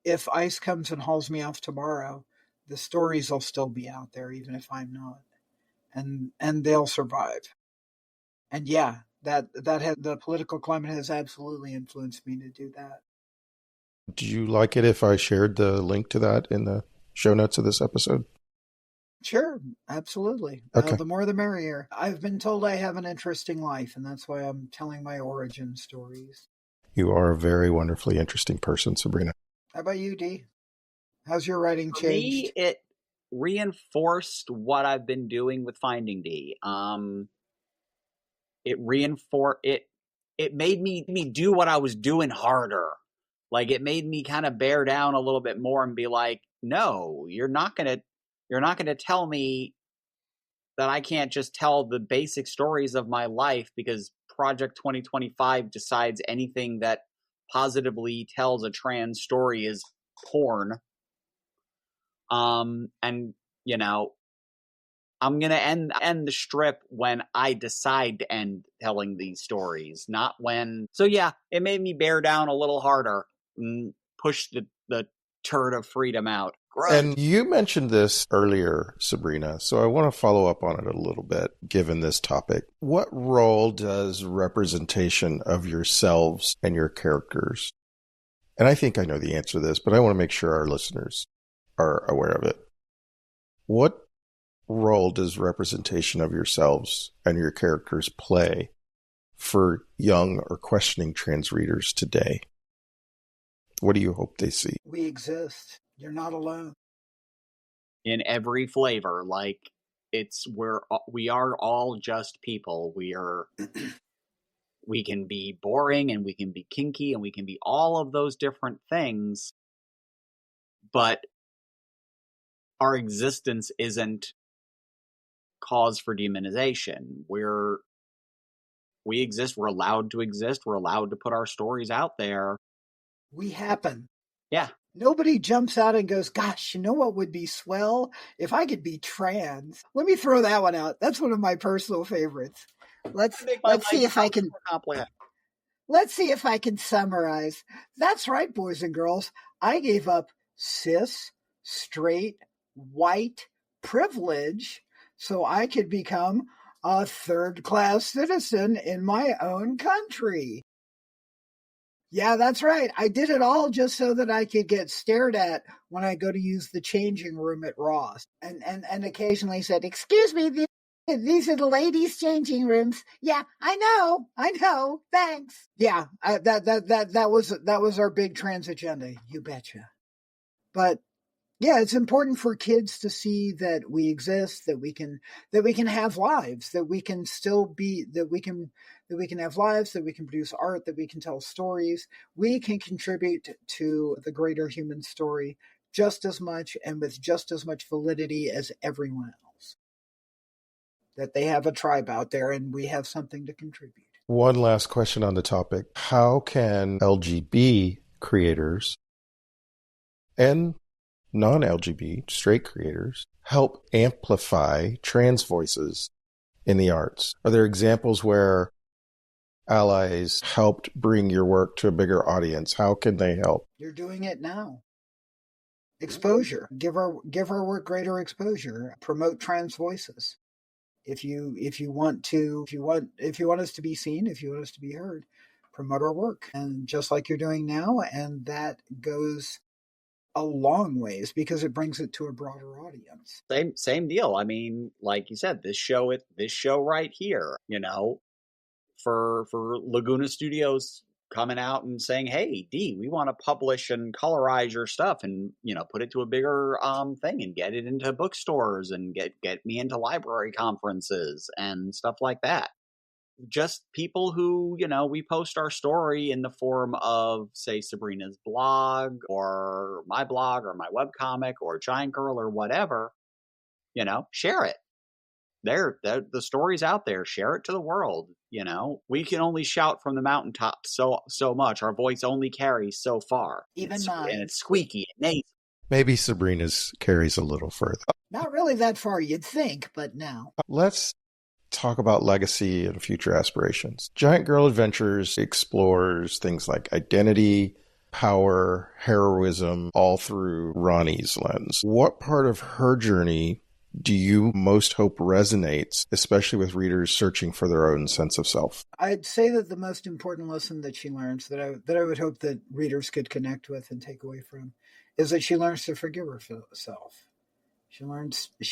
if ICE comes and hauls me off tomorrow, the stories will still be out there, even if I'm not, and they'll survive. And yeah, the political climate has absolutely influenced me to do that. Do you like it if I shared the link to that in the show notes of this episode? Sure, absolutely. Okay. The more the merrier. I've been told I have an interesting life, and that's why I'm telling my origin stories. You are a very wonderfully interesting person, Sabrina. How about you, Dee? How's your writing For changed? me, it reinforced what I've been doing with Finding D. It reinforced it. It made me do what I was doing harder. Like, it made me kind of bear down a little bit more and be like, no, you're not gonna tell me that I can't just tell the basic stories of my life because Project 2025 decides anything that positively tells a trans story is porn. And you know, I'm gonna end the strip when I decide to end telling these stories, not when. So yeah, it made me bear down a little harder and push the turd of freedom out. And you mentioned this earlier, Sabrina, so I want to follow up on it a little bit, given this topic. What role does representation of yourselves and your characters? And I think I know the answer to this, but I want to make sure our listeners are aware of it. What role does representation of yourselves and your characters play for young or questioning trans readers today? What do you hope they see? We exist. You're not alone. In every flavor, like we are all just people. We can be boring and we can be kinky and we can be all of those different things, but our existence isn't cause for demonization. We exist, we're allowed to exist, we're allowed to put our stories out there. We happen. Yeah. Nobody jumps out and goes, gosh, you know what would be swell? If I could be trans. Let me throw that one out. That's one of my personal favorites. Let's see if I can Let's see if I can summarize. That's right, boys and girls. I gave up cis, straight, white privilege so I could become a third-class citizen in my own country. Yeah, that's right. I did it all just so that I could get stared at when I go to use the changing room at Ross. And occasionally said, excuse me, these are the ladies' changing rooms. Yeah, I know. Thanks. Yeah, that was our big trans agenda. You betcha. But yeah, it's important for kids to see that we exist, that we can have lives, that we can still be, that we can have lives, that we can produce art, that we can tell stories. We can contribute to the greater human story just as much and with just as much validity as everyone else. That they have a tribe out there and we have something to contribute. One last question on the topic. How can LGB creators and non-LGBT straight creators help amplify trans voices in the arts? Are there examples where allies helped bring your work to a bigger audience? How can they help? You're doing it now. Exposure. Give our work greater exposure. Promote trans voices. If you want us to be seen, if you want us to be heard, promote our work. And just like you're doing now, and that goes a long ways because it brings it to a broader audience. Same deal. I mean, like you said, this show right here, for Laguna Studios coming out and saying, hey, Dee, we want to publish and colorize your stuff and, put it to a bigger thing and get it into bookstores and get me into library conferences and stuff like that. Just people who, we post our story in the form of, say, Sabrina's blog or my blog or my webcomic or Giant Girl or whatever, share it. The story's out there. Share it to the world. We can only shout from the mountaintop so much. Our voice only carries so far. Even And mine. it's squeaky and nasal. Maybe Sabrina's carries a little further. Not really that far, you'd think, but no. Let's talk about legacy and future aspirations. Giant Girl Adventures explores things like identity, power, heroism, all through Ronnie's lens. What part of her journey do you most hope resonates, especially with readers searching for their own sense of self? I'd say that the most important lesson that she learns, that I would hope that readers could connect with and take away from, is that she learns to forgive herself. She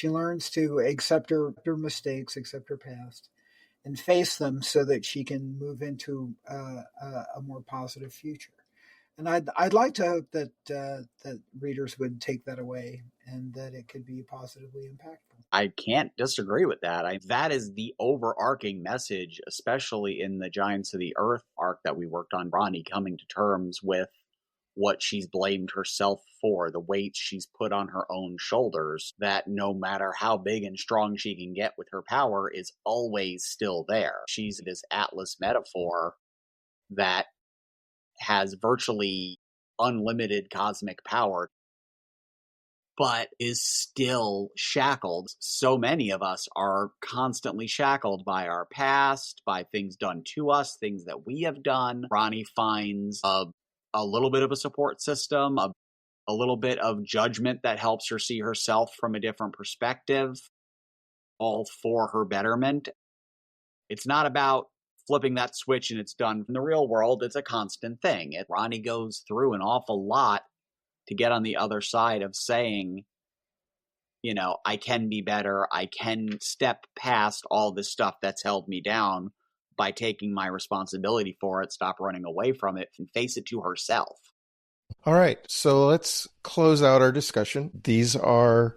learns to accept her mistakes, accept her past, and face them so that she can move into a more positive future. And I'd like to hope that that readers would take that away and that it could be positively impactful. I can't disagree with that. That is the overarching message, especially in the Giants of the Earth arc that we worked on. Ronnie coming to terms with what she's blamed herself for, the weight she's put on her own shoulders, that no matter how big and strong she can get with her power is always still there. She's this Atlas metaphor that has virtually unlimited cosmic power, but is still shackled. So many of us are constantly shackled by our past, by things done to us, things that we have done. Ronnie finds a little bit of a support system, a little bit of judgment that helps her see herself from a different perspective, all for her betterment. It's not about flipping that switch and it's done. In the real world, it's a constant thing. Ronnie goes through an awful lot to get on the other side of saying, I can be better. I can step past all this stuff that's held me down by taking my responsibility for it, stop running away from it, and face it to herself. All right, so let's close out our discussion. These are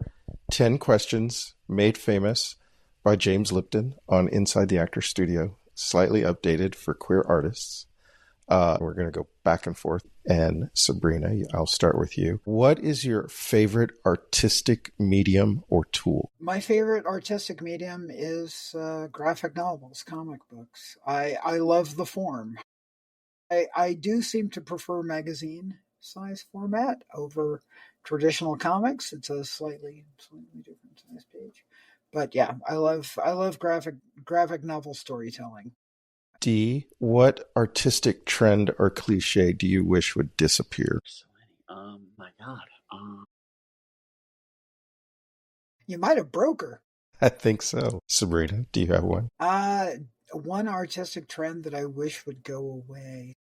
10 questions made famous by James Lipton on Inside the Actor Studio, slightly updated for queer artists. We're going to go back and forth. And Sabrina, I'll start with you. What is your favorite artistic medium or tool? My favorite artistic medium is graphic novels, comic books. I love the form. I do seem to prefer magazine size format over traditional comics. It's a slightly different size page. But yeah, I love graphic novel storytelling. D, what artistic trend or cliche do you wish would disappear? So many. My God. You might have broke her. I think so. Sabrina, do you have one? One artistic trend that I wish would go away.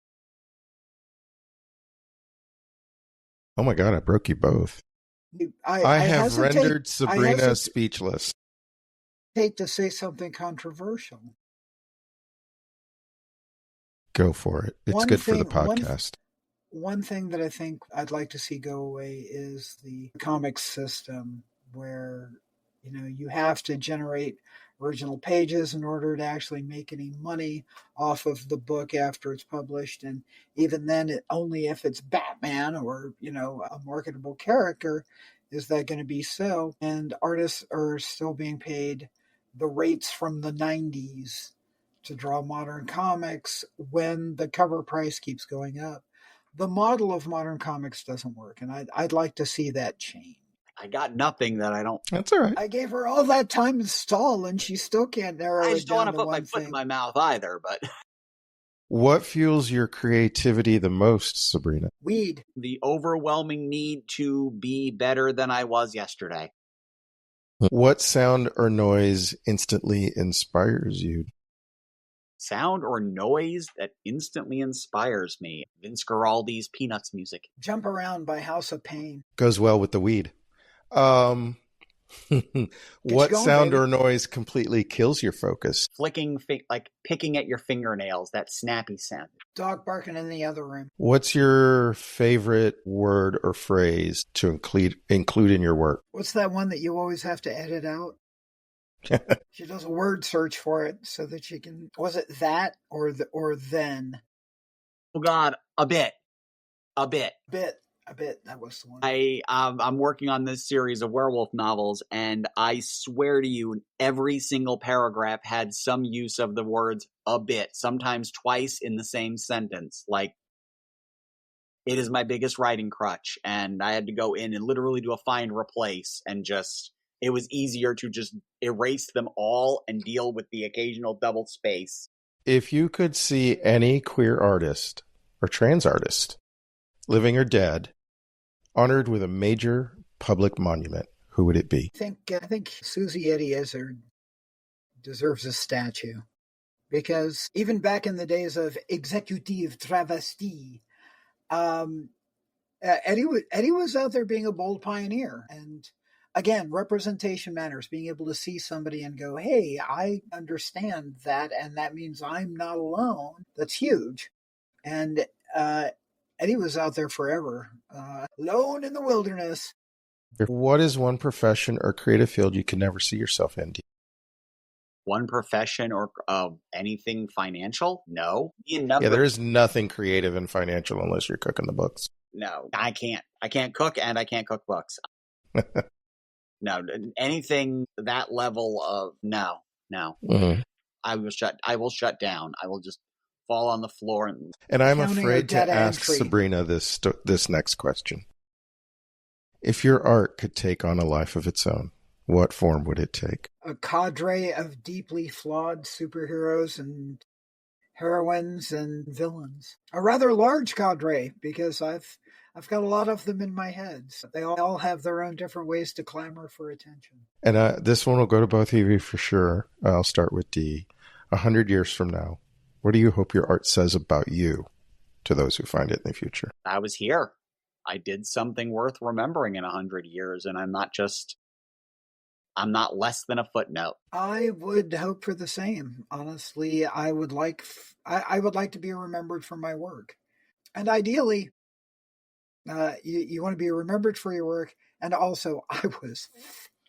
Oh my God, I broke you both. I have rendered Sabrina speechless. I hate to say something controversial. Go for it. It's good for the podcast. One thing that I think I'd like to see go away is the comic system where, you have to generate original pages in order to actually make any money off of the book after it's published. And even then, only if it's Batman or, a marketable character is that going to be so. And artists are still being paid the rates from the 90s to draw modern comics when the cover price keeps going up. The model of modern comics doesn't work, and I'd like to see that change. I got nothing that I don't. That's all right. I gave her all that time to stall, and she still can't narrow it down to one thing. I just don't want to put my foot in my mouth either, but... What fuels your creativity the most, Sabrina? Weed. The overwhelming need to be better than I was yesterday. What sound or noise instantly inspires you? Sound or noise that instantly inspires me. Vince Guaraldi's Peanuts music. Jump Around by House of Pain. Goes well with the weed. What sound or noise completely kills your focus? Flicking, like picking at your fingernails, that snappy sound. Dog barking in the other room. What's your favorite word or phrase to include in your work? What's that one that you always have to edit out? She does a word search for it so that she can. Was it that or then? Oh God, a bit. Bit. I bet that was the one. I'm working on this series of werewolf novels, and I swear to you, every single paragraph had some use of the words "a bit," sometimes twice in the same sentence. Like, it is my biggest writing crutch, and I had to go in and literally do a find replace, and it was easier to just erase them all and deal with the occasional double space. If you could see any queer artist or trans artist, living or dead, honored with a major public monument, who would it be? I think Susie Izzard deserves a statue, because even back in the days of executive travestie, Eddie was out there being a bold pioneer. And again, representation matters. Being able to see somebody and go, hey, I understand that, and that means I'm not alone. That's huge. And Eddie was out there forever, alone in the wilderness. What is one profession or creative field you can never see yourself in? One profession or anything financial? No. Yeah, there is nothing creative and financial unless you're cooking the books. No, I can't. I can't cook, and I can't cook books. No, anything that level of no. Mm-hmm. I will shut down. I will just fall on the floor. And I'm afraid to ask Sabrina this next question. If your art could take on a life of its own, what form would it take? A cadre of deeply flawed superheroes and heroines and villains. A rather large cadre, because I've got a lot of them in my head. So they all have their own different ways to clamor for attention. And this one will go to both of you for sure. I'll start with Dee. 100 years from now, what do you hope your art says about you to those who find it in the future? I was here. I did something worth remembering in 100 years, and I'm not less than a footnote. I would hope for the same. Honestly, I would like to be remembered for my work. And ideally, you want to be remembered for your work, and also I was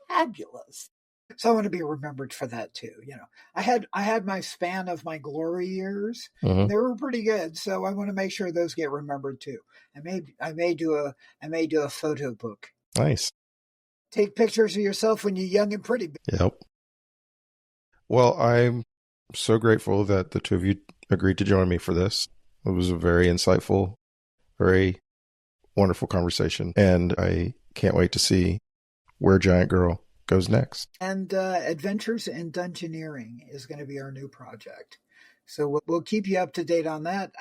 fabulous. So I want to be remembered for that too. I had my span of my glory years. Mm-hmm. They were pretty good, so I want to make sure those get remembered too. I may do a photo book. Nice. Take pictures of yourself when you're young and pretty. Yep. Well, I'm so grateful that the two of you agreed to join me for this. It was a very insightful, very wonderful conversation, and I can't wait to see where Giant Girl goes next. And Adventures in Dungeoneering is going to be our new project. So we'll keep you up to date on that.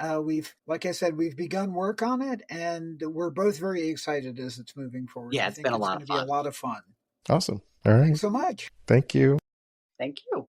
Like I said, we've begun work on it, and we're both very excited as it's moving forward. Yeah, it's been a lot of fun. Be a lot of fun. Awesome. All right. Thanks so much. Thank you. Thank you.